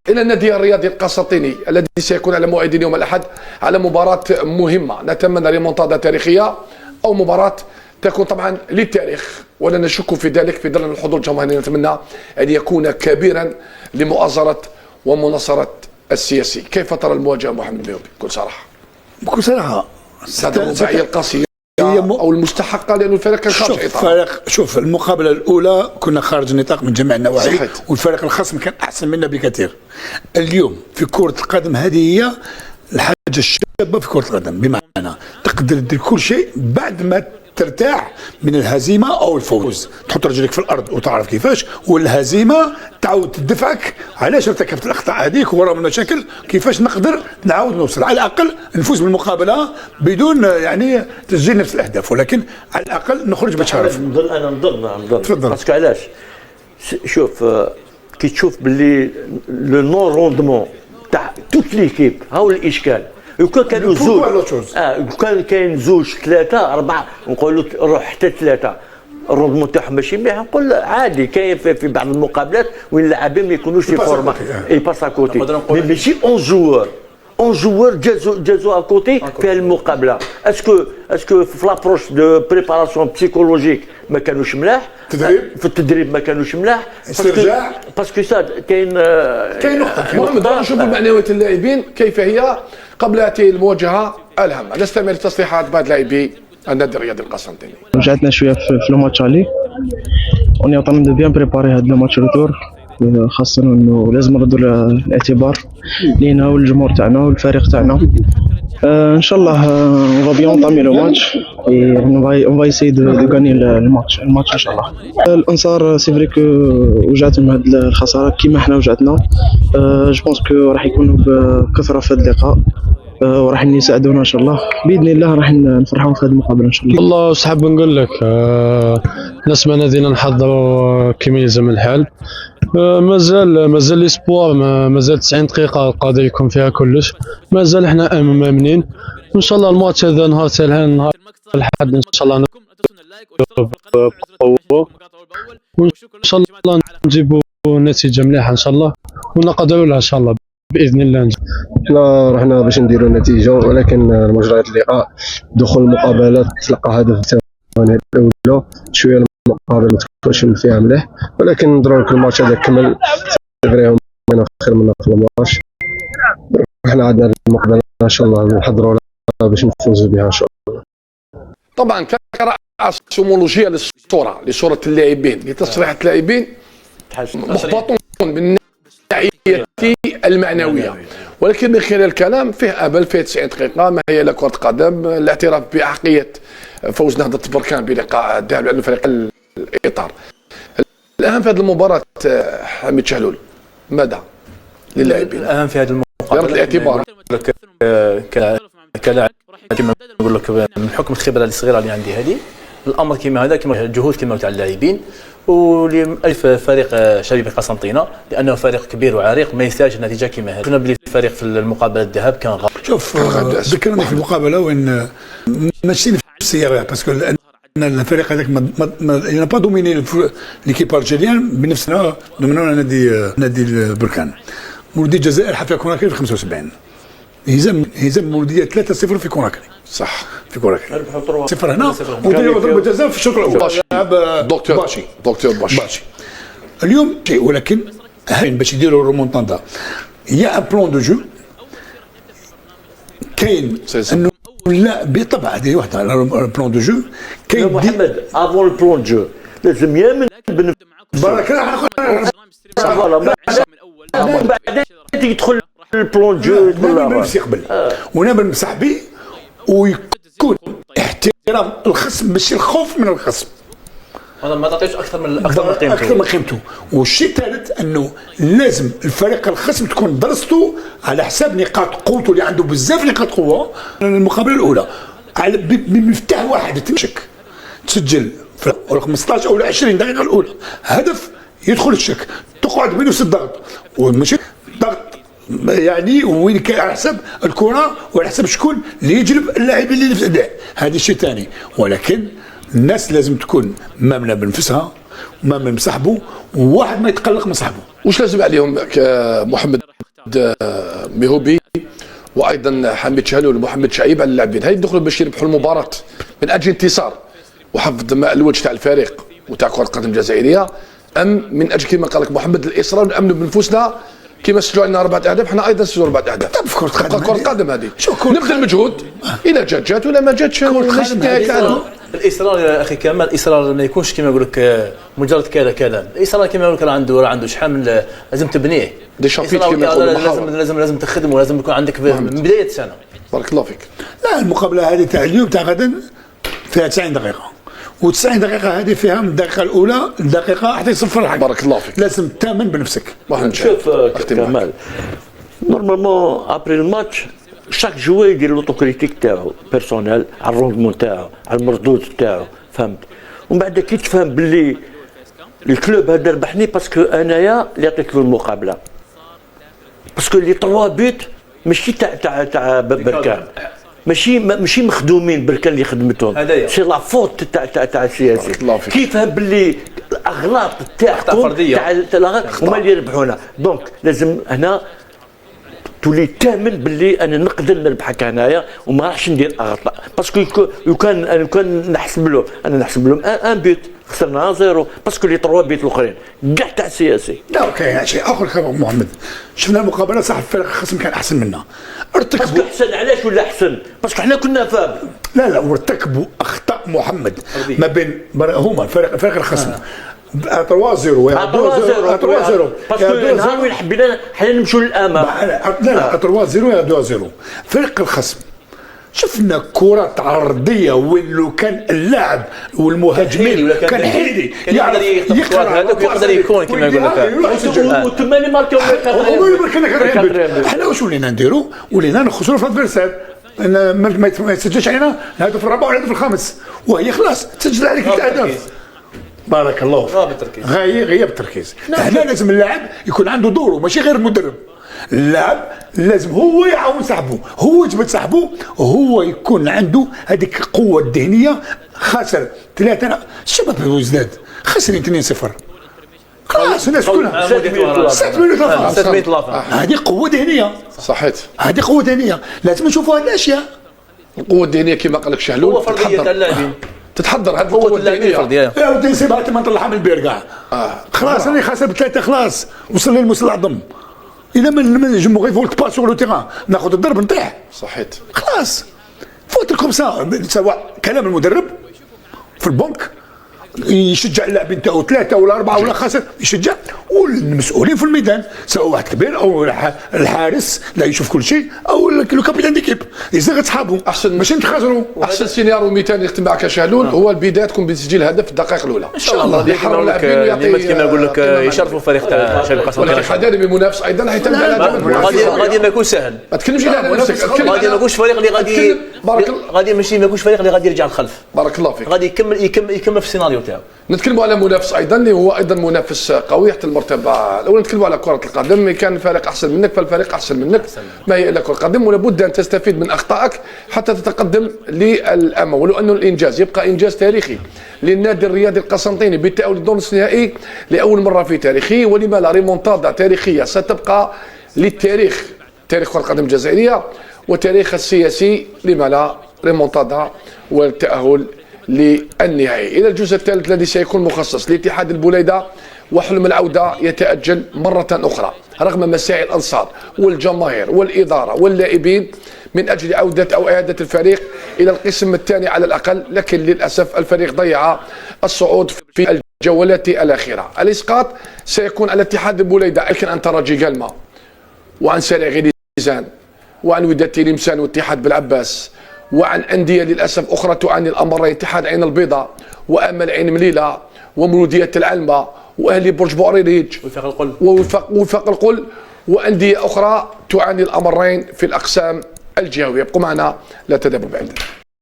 إلى النادي الرياضي القسنطيني الذي سيكون على موعد يوم الأحد على مباراة مهمة. نتمنى ريمونتادا تاريخية أو مباراة تكون طبعا للتاريخ، ولا نشك في ذلك. في ظل الحضور الجماهيري نتمنى أن يكون كبيرا لمؤازرة ومناصرة السياسي. كيف ترى المواجهة محمد بيوبي بكل صراحة؟ بكل صراحة هذا الرباعية القاسية أو المستحقة، لأن الفريق كان خارج إطار. شوف المقابلة الأولى كنا خارج النطاق من جميع النواحي، والفريق الخصم كان أحسن منا بكثير. اليوم في كرة القدم هذه هي الحاجة الشابة في كرة القدم، بمعنى تقدر دير كل شيء بعد ما ترتاح من الهزيمة أو الفوز، تحط رجلك في الأرض وتعرف كيفاش، والهزيمة تعاود تدفعك علاش ارتكبت الأخطاء هذيك ورغم المشاكل كيفاش نقدر نعاود نوصل على الأقل نفوز بالمقابلة بدون يعني تسجيل نفس الأهداف، ولكن على الأقل نخرج بشرف. أنا نضل تفضل. باسكو علاش؟ شوف كي تشوف باللي لو نون روندمون تاع توت ليكيب هاو الإشكال. لو كانوا زوج كان كاين زوج ثلاثة أربعة نقولوا روح حتى ثلاثة الروندمون تاعهم ماشي مليح، نقول عادي. كاين في بعض المقابلات وين اللاعبين ما يكونوش في فورما اي باس اكوتي، ماشي 11 جوار جازوا اكوتي في المقابله. اسكو في لابروش دو بريباراسيون بسيكولوجيك ما كانوش ملاح، في التدريب ما كانوش ملاح، باسكو كاين نقطه. نشوف معنوية اللاعبين كيف هي قبل هذه المواجهه الهامه. نستمع لتصريحات بعض لاعبي النادي الرياضي القسنطيني. رجعتنا شويه في لو ماتش علي، اون اي طون دو بيان بريباري هذا لو ماتش روتور، خاصه انه لازم نردوا الاعتبار لينا والجمهور تاعنا والفريق تاعنا. ان شاء الله on va bien entamer le match et on va essayer de gagner le match ان شاء الله. الانصار سي فري كو وجعتهم هذه الخساره كيما احنا وجعتنا. جو بونس كو راح يكونوا بكثره في هذا اللقاء وراح يساعدونا ان شاء الله باذن الله. راح نفرحوا في هذه المقابله ان شاء الله. والله صحاب نقول لك ناس ما نادينا نحضروا كيما يلزم الحال. مازال ليسبوار، مازال 90 دقيقه قادر يكون فيها كلش. مازال احنا مامنين ان شاء الله الماتش هذا نهار نهار الحد ان شاء الله بقوه، وان شاء الله نجيبوا نتيجه مليحه ان شاء الله ونقدروا لها ان شاء الله باذن الله. احنا رحنا باش نديروا النتيجه، ولكن مجريات اللقاء دخول المقابلات تلقى هدف الثاني الاولى شويه المقابله ما تكونش فيها مليح، ولكن نضروا لك الماتش هذا كمل فريهم من خير منا في الماتش. احنا عندنا المقابله ان شاء الله نحضروا لها باش نفوزوا بها ان شاء الله. طبعا كقراءة سيمولوجية لصورة اللاعبين لتصريحات اللاعبين محبطون من الناحية المعنوية، ولكن من خلال الكلام فيه أمل، فيه 90 دقيقة ما هي إلا كرة قدم. الاعتراف بأحقية فوز نهضة بركان بلقاء الذهاب لأنه فريق الإطار. الأهم في هذه المباراة حميد شهلول ماذا للاعبين؟ الأهم في هذه المباراة الاعتبار كلاعب كما نقول لك من حكم الخبرة الصغيرة اللي عندي هذه، الأمر كما هذا كما الجهود كما تاع اللاعبين ولألف فريق شبيبي قسنطينة، لأنه فريق كبير وعريق ما يستاهلش النتيجة كما هذه. كنا بلي الفريق في المقابلة الذهاب كان غاب. شوف ذكرني في المقابلة وين ماشيين في السيارة باسكو الفريق هذاك ما با دوميني ليكيب الجيريان بنفسنا دومينونا نادي البركان. مولودية الجزائر حتى كوناكري في 75 هزم مولودية 3-0 في كوناكري. صح في كوناكري 0 هنا وديروا ضربة جزاء في الشوط الأول. دكتور باشي اليوم شيء، ولكن باش يديروا الرومونتاندا هي ان بلان دو جو كاين انه لا بالطبع هذه واحده البلان دو جو كاين. محمد افون البلان جو لازم يامن بارك الله بعدين يدخل البلان جو يقبل ونعمل بصاحبي ويكون احترام الخصم ماشي الخوف من الخصم. انا ما تعطيش اكثر من قيمته. والشيء الثالث انه لازم الفريق الخصم تكون درسته على حساب نقاط قوته اللي عنده بزاف نقاط قوه. المقابله الاولى على بمفتاح واحد تمشك تسجل في 15 او 20 دقيقه الاولى هدف يدخل الشك، تقعد بين وسط الضغط وماشي ضغط يعني وين كان على حسب الكره وعلى حسب شكون اللي يجلب اللاعبين اللي في الاداء. هذا شيء ثاني، ولكن الناس لازم تكون مامنه بنفسها ومامنه بصاحبه وواحد ما يتقلق من صاحبه. واش لازم عليهم محمد ميهوبي وايضا حميد شهلول ومحمد شعيب على اللاعبين هاي يدخلوا باش يربحوا المباراه من اجل انتصار وحفظ ماء الوجه تاع الفريق وتاع كره القدم الجزائريه، ام من اجل كما قال لك محمد الاصرار ونامنوا بنفوسنا كما سجلوا لنا 4 اهداف حنا ايضا سجلوا 4 اهداف. طب في كره القدم هذه نبذل مجهود الى جات ولا ما جاتش الاصرار يا اخي كمال، الاصرار ما يكونش كما يقول لك مجرد كلام، الاصرار كما يقول لك راه عنده شحال من لازم تبنيه، لازم تخدمه، لازم يكون عندك من بدايه السنه. بارك الله فيك. لا المقابله هذه تاع اليوم تاع غدا فيها 90 دقيقه، و90 دقيقه هذه فيها من الدقيقه الاولى للدقيقه حتى يصفر الحق. بارك الله فيك. لازم تامن بنفسك. شوف كمال، نورمالمون ابري الماتش شاك جوي يدير لوطوكريتيك تاعو بيرسونيل على الروندمون تاعو، على المردود تاعو، فهمت؟ ومن بعد كي تفهم باللي الكلوب هذا ربحني باسكو انايا اللي عطيت له المقابله، باسكو لي 3 بيت ماشي تاع بركان، ماشي مخدومين بركان اللي خدمتهم، سي لا فوت تاع السياسي. كي فهم باللي الاغلاط تاعهم تاع هما اللي يربحونا، دونك لازم هنا تولي تامن باللي انا نقدر نربحك هنايا وما راحش ندير اغلاط، باسكو كان نحسب لهم ان بيت خسرنا 0 باسكو لي 3 بيت الاخرين كاع تاع السياسي. لا كاين شيء اخر كما محمد، شفنا المقابله صح الفريق الخصم كان احسن منا، ارتكبوا احسن. علاش ولا احسن؟ باسكو حنا كنا فاب. لا وارتكبوا اخطاء محمد ما بين هما فريق الخصم 3-0 يا 2-0 باسكو نهار وين حبينا حنا نمشوا للامام. لا 3-0 يا 2-0 فريق الخصم. شفنا كرات عرضيه وين لو كان اللاعب والمهاجمين كان حيدي يقدر يكون كما يقول لك وثماني ماركو احنا واش ولينا نديروا؟ ولينا نخسروا في الادفيرسير، ما يسجلش علينا الهدف الرابع والهدف الخامس، وهي خلاص تسجل عليك الاهداف. بارك الله. غياب التركيز. هنا لازم اللاعب يكون عنده دوره ماشي غير المدرب. اللاعب لازم هو يعاون صاحبه، هو يجبد صاحبه، وهو يكون عنده هذيك القوه الذهنيه. خاسر 3 الشباب بوزداد خاسرين 2-0 خلاص الناس كلها 6 مينوت هذه قوه ذهنيه. صحيت، هذه قوه ذهنيه لازم نشوفوا هذه الاشياء. القوه الذهنيه كما قال لك شهلول هو فرضيه تاع اللاعبين تتحضر هذه القوه الذهنيه. يا ودي نسيبها ما نطلعها من البير كاع. خلاص راني خاسر ب3 خلاص وصل لي الموسم العظم. اذا ما نجمو غير فولت با سور لو تيران ناخذ الضرب نطيح. صحيت خلاص فوت لكم سواء كلام المدرب في البنك يشجع اللاعبين تاعو 3 ولا 4 ولا خاسر يشجع، والمسؤولين في الميدان سواء واحد كبير او الحارس لا يشوف كل شيء او لو كابيتان ديكيب يزغ صحابه احسن باش نتخاسروا. احسن سيناريو مثالي نختم معك شهلول هو البدايه تكون بتسجيل هدف في الدقائق الاولى ان شاء الله. يحرروا اللاعبين كما نقول لك يشرفوا الفريق تاع شباب قسنطينه. ولكن حذاري من المنافس ايضا حيتم غادي ما يكون سهل. ما تكلمش على نفسك، غادي ما يكونش فريق اللي غادي ماشي ما يكونش فريق اللي غادي يرجع للخلف. بارك الله فيك. غادي يكمل في السيناريو تاعو. نتكلموا على منافس ايضا اللي هو ايضا منافس قوي حتى المرتبه الاولى. نتكلموا على كره القدم، كان الفريق احسن منك فالفريق احسن منك، ما هي الا كره القدم، ولا بد ان تستفيد من اخطائك حتى تتقدم للامام. ولو انه الانجاز يبقى انجاز تاريخي للنادي الرياضي القسنطيني بالتاهل للدور النهائي لاول مره في تاريخه، ولما لا ريمونتادا تاريخيه ستبقى للتاريخ، تاريخ كره القدم الجزائريه وتاريخ السياسي، لما لا ريمونتادا والتاهل للنهائي. إلى الجزء الثالث الذي سيكون مخصص لاتحاد البوليدة، وحلم العودة يتأجل مرة أخرى رغم مساعي الأنصار والجماهير والإدارة واللاعبين من أجل عودة أو إعادة الفريق إلى القسم الثاني على الأقل، لكن للأسف الفريق ضيع الصعود في الجولات الأخيرة. الإسقاط سيكون على اتحاد البوليدة، لكن عن ترجي قلمة وعن سريع غليزان وعن وداد تلمسان واتحاد بالعباس وعن أندية للأسف أخرى تعاني الأمرين، اتحاد عين البيضاء وأمل عين مليلة ومولودية العلمة وأهلي برج بوريريج ووفاق القل وأندية أخرى تعاني الأمرين في الأقسام الجهوية. ابقوا معنا لا تذهبوا بعيدا.